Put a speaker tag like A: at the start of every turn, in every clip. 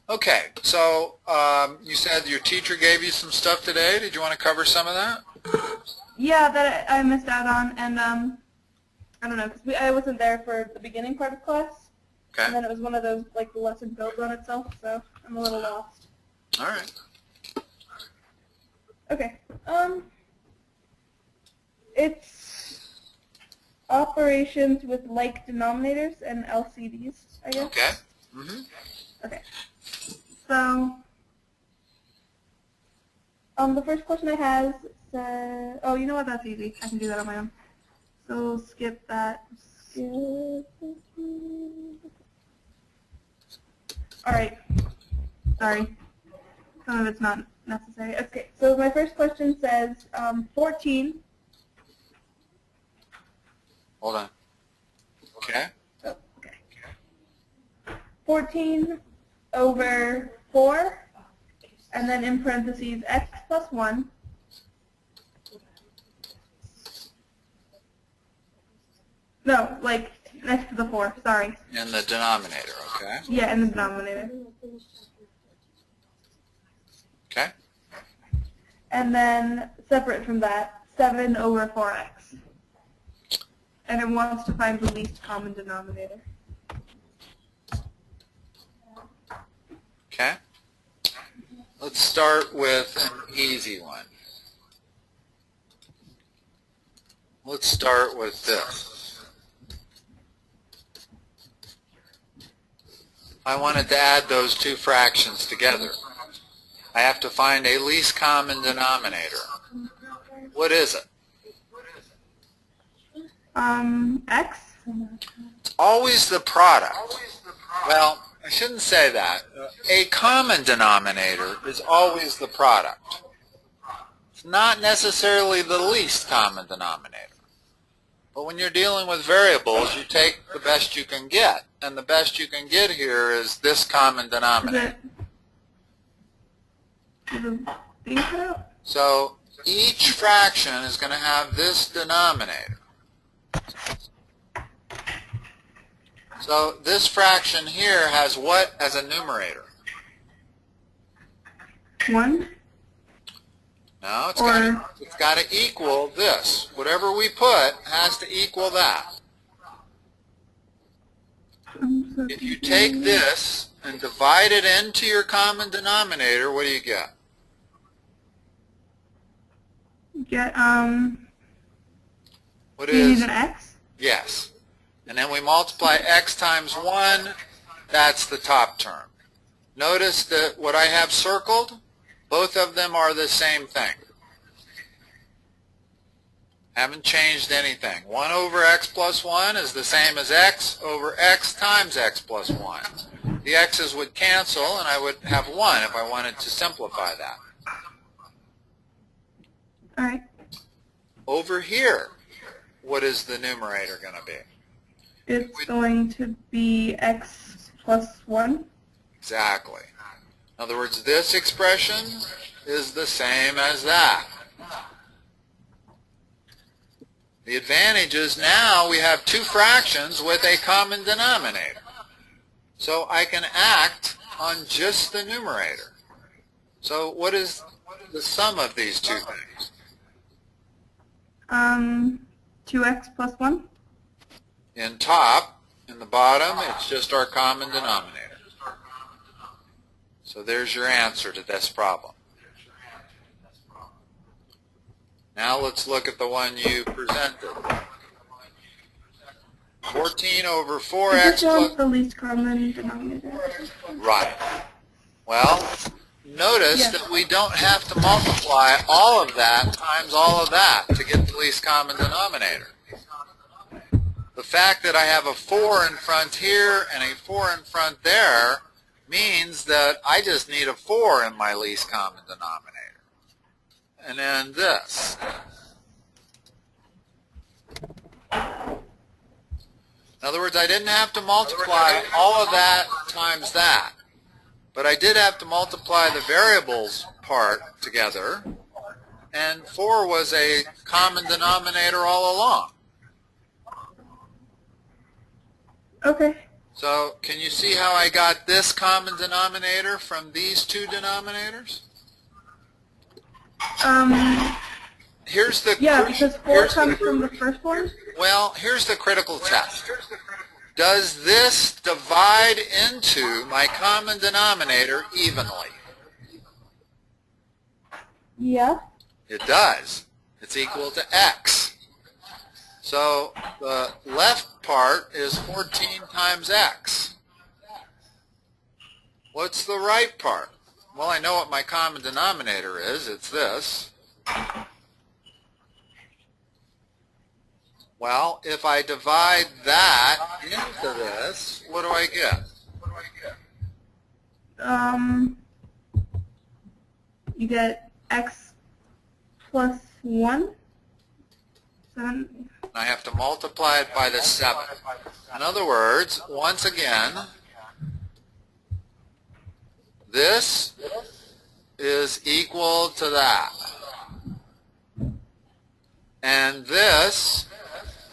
A: Okay, so you said your teacher gave you some stuff today. Did you want to cover some of that?
B: Yeah, that I missed out on, and I don't know, because I wasn't there for the beginning part of class,
A: Okay.
B: and then it was one of those, like, the lesson builds on itself, so I'm a little lost.
A: All right.
B: Okay, it's operations with like denominators and LCDs, I guess.
A: Okay. Mm-hmm.
B: Okay. So, the first question I have says, oh, you know what, that's easy. I can do that on my own. So, skip that. Alright. Sorry. Some of it's not necessary. Okay, so my first question says 14.
A: Hold on. Okay.
B: Oh, okay. 14 over 4, and then in parentheses x plus 1. No, like next to the 4, sorry.
A: In the denominator, okay?
B: Yeah, in the denominator.
A: Okay.
B: And then separate from that, 7 over 4x. And it wants to find the least common denominator.
A: Okay. Let's start with an easy one. Let's start with this. I wanted to add those two fractions together. I have to find a least common denominator. What is it?
B: X?
A: It's always the product. Well, I shouldn't say that. A common denominator is always the product. It's not necessarily the least common denominator. But when you're dealing with variables, you take the best you can get. And the best you can get here is this common denominator. So each fraction is going to have this denominator. So this fraction here has what as a numerator?
B: 1?
A: No, it's got to equal this. Whatever we put has to equal that. If you take this and divide it into your common denominator, what do you get?
B: Get,
A: What
B: do you
A: is?
B: need an X?
A: Yes. And then we multiply x times 1, that's the top term. Notice that what I have circled, both of them are the same thing. Haven't changed anything. 1 over x plus 1 is the same as x over x times x plus 1. The x's would cancel, and I would have 1 if I wanted to simplify that.
B: All right.
A: Over here, what is the numerator going to be?
B: It's going to be x plus 1.
A: Exactly. In other words, this expression is the same as that. The advantage is now we have two fractions with a common denominator. So I can act on just the numerator. So what is the sum of these two things?
B: 2x plus 1.
A: In top, in the bottom, it's just our common denominator. So there's your answer to this problem. Now let's look at the one you presented. 14 over 4x plus...
B: the least common denominator.
A: Right. Well, notice that we don't have to multiply all of that times all of that to get the least common denominator. The fact that I have a 4 in front here and a 4 in front there means that I just need a 4 in my least common denominator. And then this. In other words, I didn't have to multiply all of that times that. But I did have to multiply the variables part together. And 4 was a common denominator all along.
B: Okay.
A: So can you see how I got this common denominator from these two denominators? Here's the
B: Yeah, because 4 comes from the first one.
A: Well, here's the critical test. Does this divide into my common denominator evenly?
B: Yeah.
A: It does. It's equal to x. So the left part is 14 times x. What's the right part? Well, I know what my common denominator is. It's this. Well, if I divide that into this, what do I get?
B: You get x plus 1. 7.
A: I have to multiply it by the 7. In other words, once again, this is equal to that. And this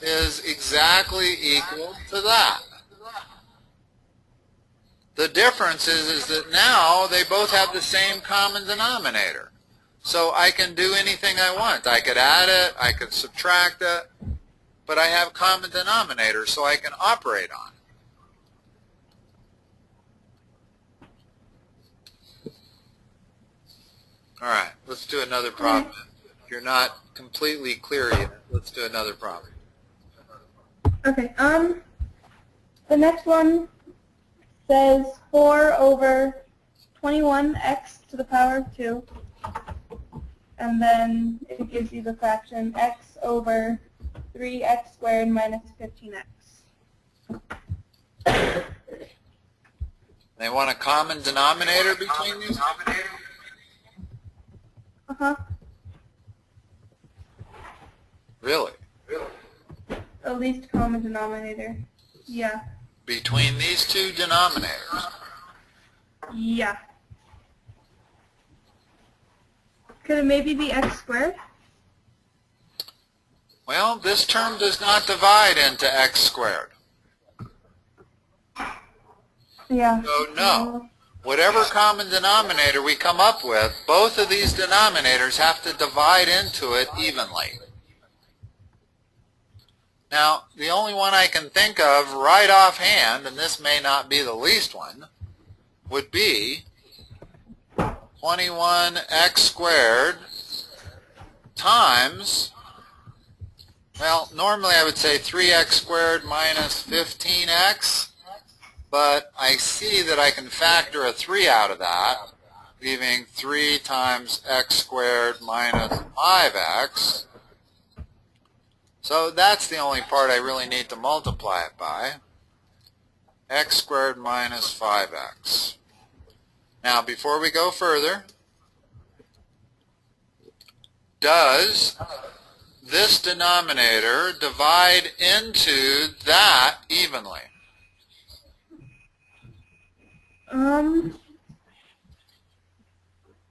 A: is exactly equal to that. The difference is that now they both have the same common denominator. So I can do anything I want. I could add it, I could subtract it, but I have common denominator, so I can operate on it. All right, let's do another problem. If you're not completely clear yet, let's do another problem.
B: Okay, the next one says 4 over 21x to the power of 2, and then it gives you the fraction x over 3x squared minus 15x.
A: They want a common denominator between these?
B: Uh-huh.
A: Really?
B: The least common denominator. Yeah.
A: Between these two denominators?
B: Yeah. Could it maybe be x squared?
A: Well, this term does not divide into x squared.
B: Yeah.
A: So no. Whatever common denominator we come up with, both of these denominators have to divide into it evenly. Now, the only one I can think of right offhand, and this may not be the least one, would be 21x squared times, well, normally I would say 3x squared minus 15x, but I see that I can factor a 3 out of that, leaving 3 times x squared minus 5x. So that's the only part I really need to multiply it by, x squared minus 5x. Now, before we go further, does this denominator divide into that evenly?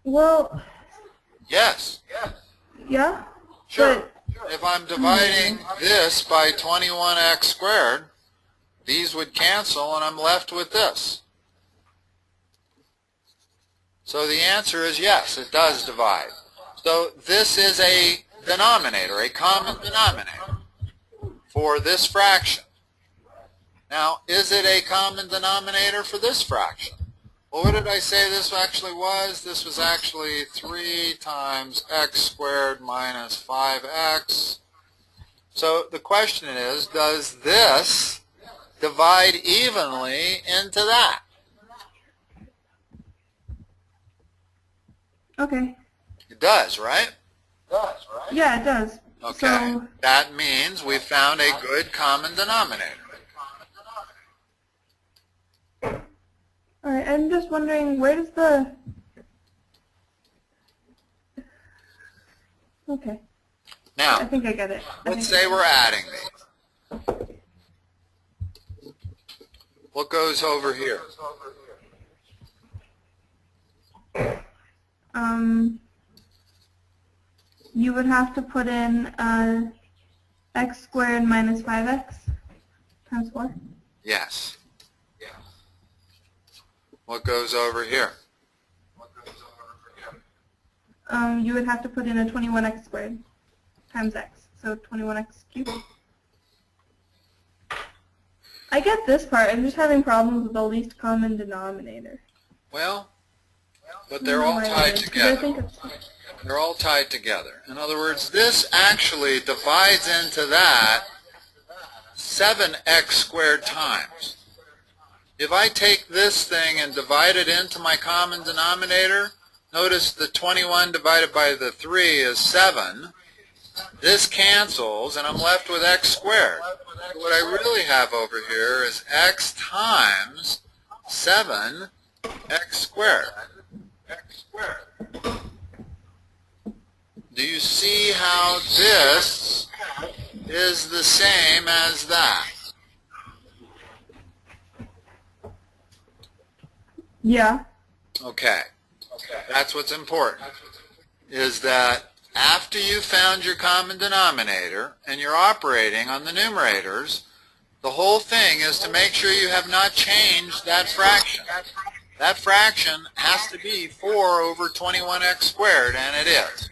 B: Well.
A: Yes.
B: Yeah?
A: Sure. If I'm dividing this by 21x squared, these would cancel and I'm left with this. So the answer is yes, it does divide. So this is a denominator, a common denominator for this fraction. Now, is it a common denominator for this fraction? Well, what did I say this actually was? This was actually 3 times x squared minus 5x. So the question is, does this divide evenly into that?
B: Okay.
A: It does, right?
B: Yeah, it does.
A: Okay.
B: So,
A: that means we found a good common denominator.
B: alright, I'm just wondering, where does the... Okay.
A: Now,
B: I think I get it.
A: let's say we're adding these. What goes over here?
B: You would have to put in x squared minus 5x times 4.
A: Yes. What goes over here?
B: You would have to put in a 21x squared times x, so 21x cubed. I get this part. I'm just having problems with the least common denominator.
A: Well, but they're all tied together.
B: I
A: They're all tied together. In other words, this actually divides into that 7x squared times. If I take this thing and divide it into my common denominator, notice the 21 divided by the 3 is 7. This cancels, and I'm left with x squared. So what I really have over here is x times 7x squared. Do you see how this is the same as that?
B: Yeah.
A: Okay. That's what's important, is that after you found your common denominator and you're operating on the numerators, the whole thing is to make sure you have not changed that fraction. That fraction has to be 4 over 21x squared, and it is.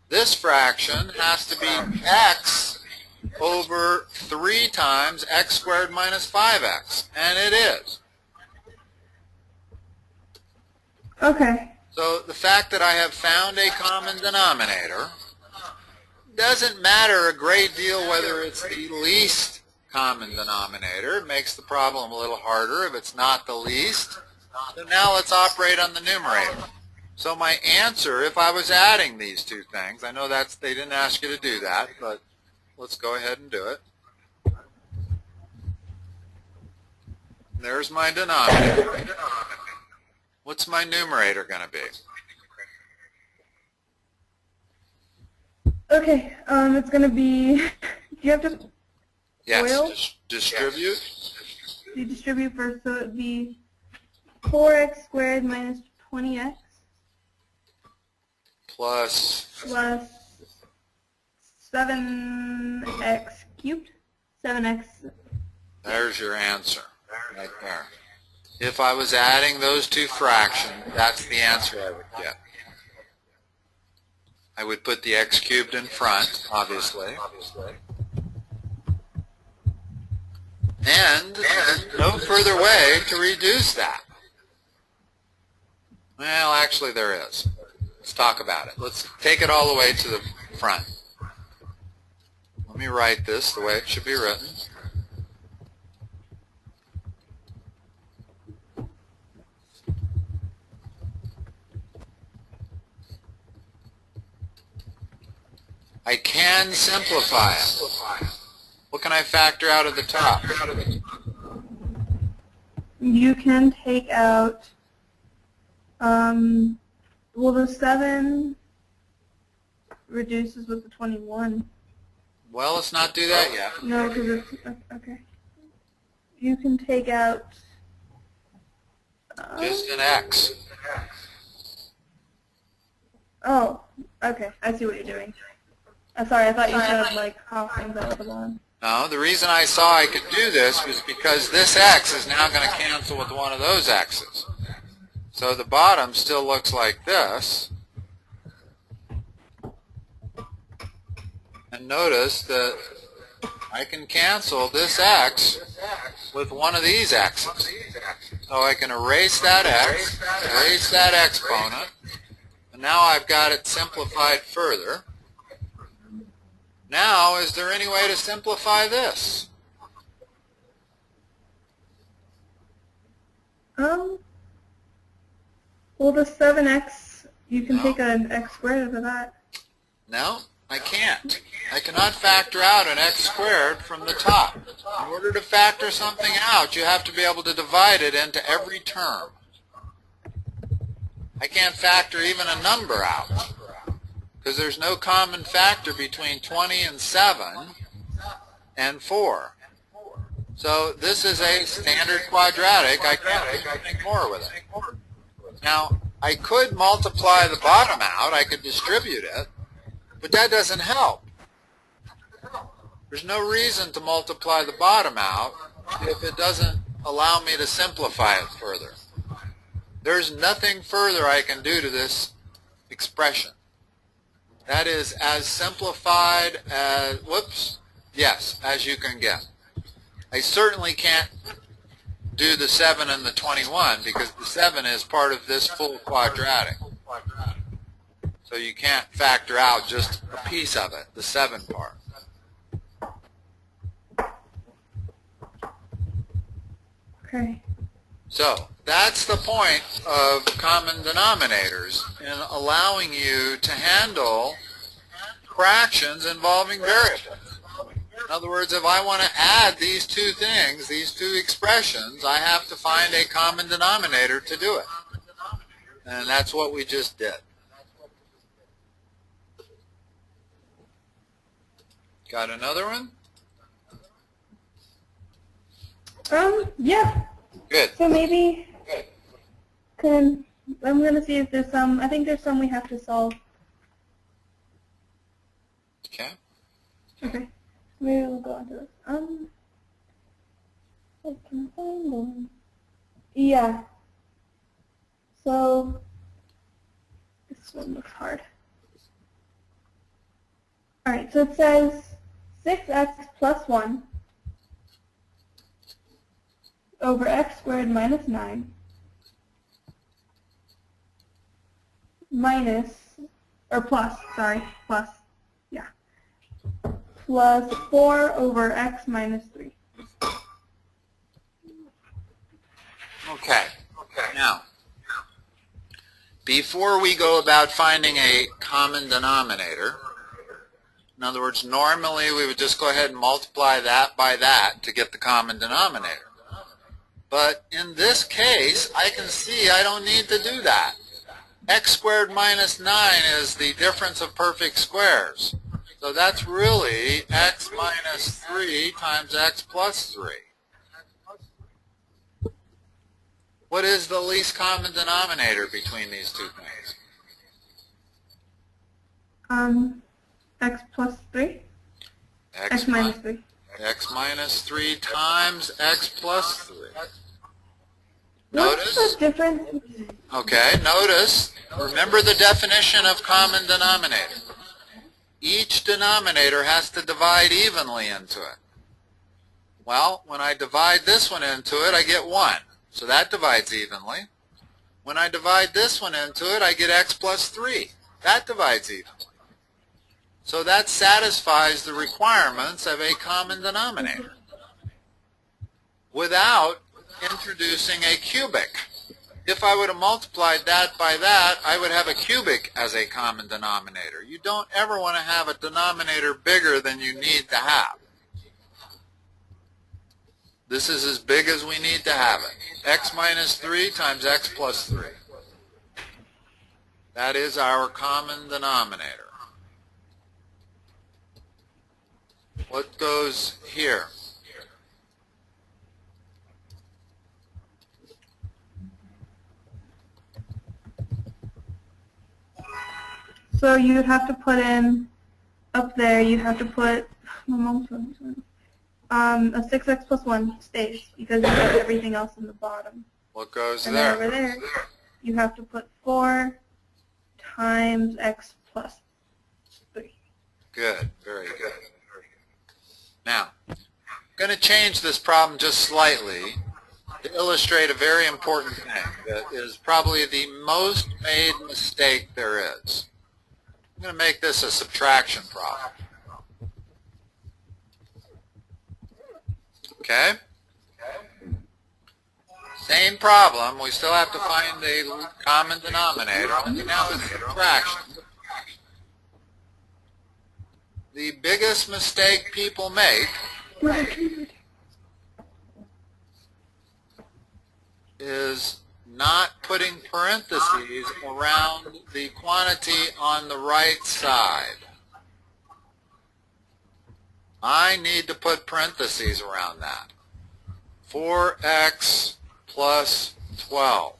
A: This fraction has to be x over 3 times x squared minus 5x, and it is.
B: Okay.
A: So the fact that I have found a common denominator doesn't matter a great deal whether it's the least common denominator. It makes the problem a little harder if it's not the least. So now let's operate on the numerator. So my answer, if I was adding these two things, I know they didn't ask you to do that, but let's go ahead and do it. There's my denominator. What's my numerator going to be?
B: Okay, it's going to be, do you have to
A: Yes, distribute.
B: You distribute first, so it would be 4x squared minus 20x
A: Plus
B: 7x cubed, 7x.
A: There's your answer, right there. If I was adding those two fractions, that's the answer I would get. I would put the x cubed in front, obviously. And no further way to reduce that. Well, actually there is. Let's talk about it. Let's take it all the way to the front. Let me write this the way it should be written. I can simplify it. What can I factor out of the top?
B: You can take out, well, the 7 reduces with the 21.
A: Well, let's not do that yet.
B: No, because it's, okay. You can take out,
A: Just an x.
B: oh, okay, I see what you're doing. I'm sorry, I thought you said, like, half things out of the bottom.
A: No, the reason I saw I could do this was because this x is now going to cancel with one of those x's. So the bottom still looks like this. And notice that I can cancel this x with one of these x's. So I can erase that x, erase that exponent, and now I've got it simplified further. Now, is there any way to simplify this?
B: Well, the 7x, you can take an x squared out of that.
A: No, I can't. I cannot factor out an x squared from the top. In order to factor something out, you have to be able to divide it into every term. I can't factor even a number out, because there's no common factor between 20 and 7 and 4. So this is a standard quadratic. I can't do anything more with it. Now, I could multiply the bottom out. I could distribute it, but that doesn't help. There's no reason to multiply the bottom out if it doesn't allow me to simplify it further. There's nothing further I can do to this expression. That is as simplified as, as you can get. I certainly can't do the 7 and the 21 because the 7 is part of this full quadratic. So you can't factor out just a piece of it, the 7 part.
B: Okay.
A: So that's the point of common denominators in allowing you to handle fractions involving variables. In other words, if I want to add these two things, these two expressions, I have to find a common denominator to do it. And that's what we just did. Got another one?
B: Yeah.
A: Good.
B: So maybe I'm going to see if there's some, I think there's some we have to solve.
A: Okay.
B: Okay. Maybe we'll go on to this. I can find them. Yeah. So, this one looks hard. Alright, so it says 6x plus 1 over x squared minus 9 plus 4 over x minus 3.
A: Okay. Now, before we go about finding a common denominator, in other words, normally we would just go ahead and multiply that by that to get the common denominator. But in this case, I can see I don't need to do that. X squared minus 9 is the difference of perfect squares. So that's really x minus 3 times x plus 3. What is the least common denominator between these two things?
B: X plus 3? X minus 3.
A: X minus 3 times x plus 3.
B: What's
A: Notice?
B: the difference?
A: Okay, notice, remember the definition of common denominator. Each denominator has to divide evenly into it. Well, when I divide this one into it, I get 1. So that divides evenly. When I divide this one into it, I get x plus 3. That divides evenly. So that satisfies the requirements of a common denominator without introducing a cubic. If I would have multiplied that by that, I would have a cubic as a common denominator. You don't ever want to have a denominator bigger than you need to have. This is as big as we need to have it. X minus 3 times x plus 3. That is our common denominator. What goes here?
B: So you would have to put in, up there, you have to put, a 6x plus 1 stays because you have everything else in the bottom.
A: What goes
B: and
A: there?
B: And over there, you have to put 4 times x plus 3.
A: Good, very good. Now, I'm going to change this problem just slightly to illustrate a very important thing that is probably the most made mistake there is. I'm going to make this a subtraction problem. Okay? Same problem. We still have to find a common denominator. Only now it's subtraction. The biggest mistake people make is not putting parentheses around the quantity on the right side. I need to put parentheses around that. 4x plus 12.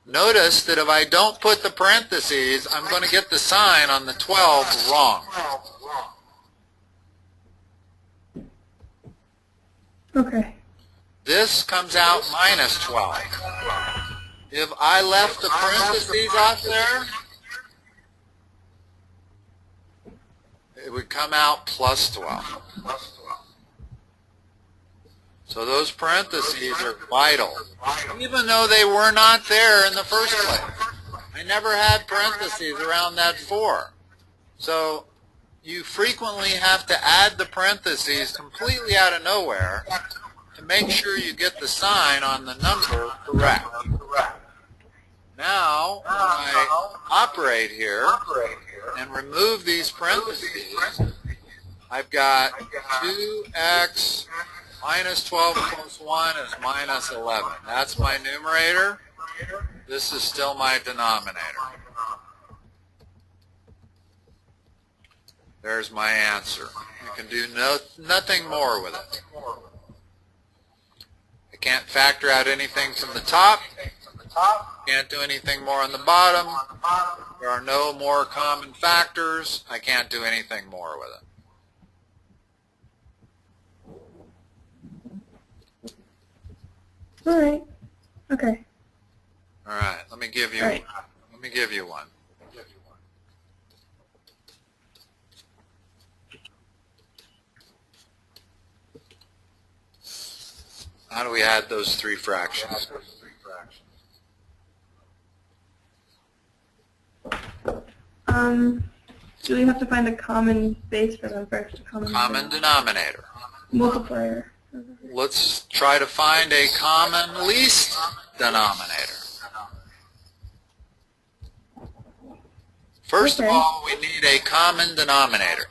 A: Notice that if I don't put the parentheses, I'm going to get the sign on the 12 wrong.
B: Okay.
A: This comes out minus 12. If I left the parentheses off there, it would come out plus 12. So those parentheses are vital, even though they were not there in the first place. I never had parentheses around that 4. So you frequently have to add the parentheses completely out of nowhere to make sure you get the sign on the number correct. Now, when I operate here and remove these parentheses, I've got 2x minus 12 plus 1 is minus 11. That's my numerator. This is still my denominator. There's my answer. You can do nothing more with it. I can't factor out anything from the top. Can't do anything more on the bottom. There are no more common factors. I can't do anything more with it.
B: All right. Okay.
A: All right. Let me give you.
B: All right.
A: Let me give you one. How do we add those 3 fractions?
B: Do we have to find a common base for them first? A
A: Common denominator.
B: Multiplier.
A: Let's try to find a common least denominator. First of all, we need a common denominator.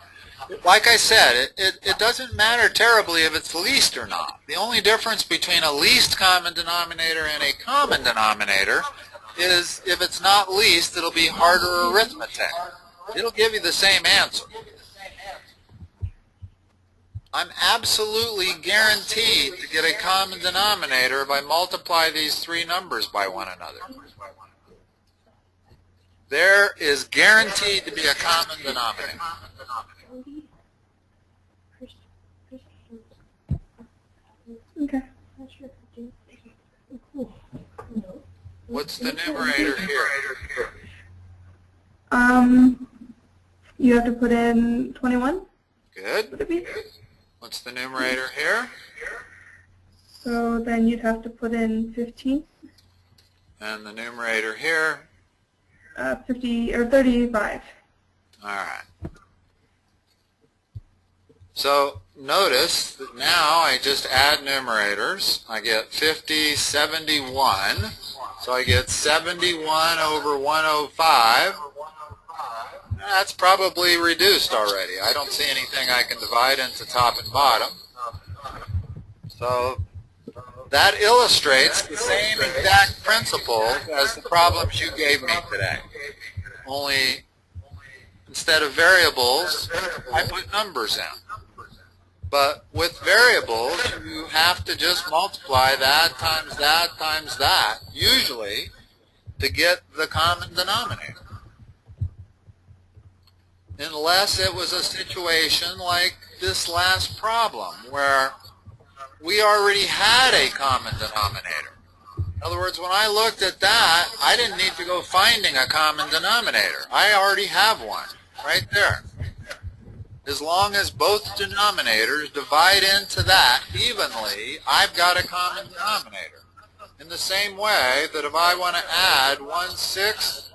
A: Like I said, it doesn't matter terribly if it's least or not. The only difference between a least common denominator and a common denominator is if it's not least, it'll be harder arithmetic. It'll give you the same answer. I'm absolutely guaranteed to get a common denominator if I multiply these 3 numbers by one another. There is guaranteed to be a common denominator.
B: Okay.
A: What's the numerator here?
B: You have to put in 21.
A: Good.
B: Would it be?
A: What's the numerator here?
B: So then you'd have to put in 15.
A: And the numerator here?
B: 50 or 35.
A: All right. So notice that now I just add numerators. I get 50, 71. So I get 71 over 105. That's probably reduced already. I don't see anything I can divide into top and bottom. So that illustrates the same exact principle as the problems you gave me today. Only instead of variables, I put numbers in. But with variables, you have to just multiply that times that times that, usually, to get the common denominator. Unless it was a situation like this last problem, where we already had a common denominator. In other words, when I looked at that, I didn't need to go finding a common denominator. I already have one, right there. As long as both denominators divide into that evenly, I've got a common denominator. In the same way that if I want to add 1/6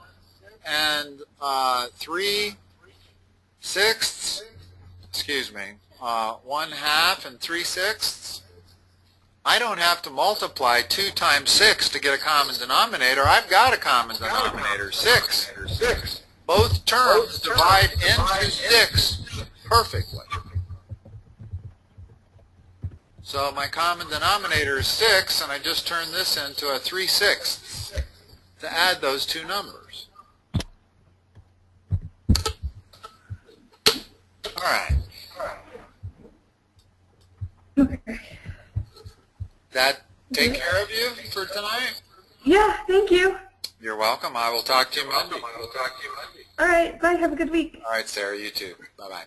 A: and 3/6, 1/2 and 3/6, I don't have to multiply 2 times 6 to get a common denominator. I've got a common denominator, 6. Both terms divide into 6 perfectly. So my common denominator is 6, and I just turn this into a 3/6 to add those 2 numbers. All right.
B: Okay.
A: That take care of you for tonight?
B: Yeah, thank you.
A: You're welcome. I will talk to you Monday.
B: All right, bye. Have a good week.
A: All right, Sarah, you too. Bye-bye.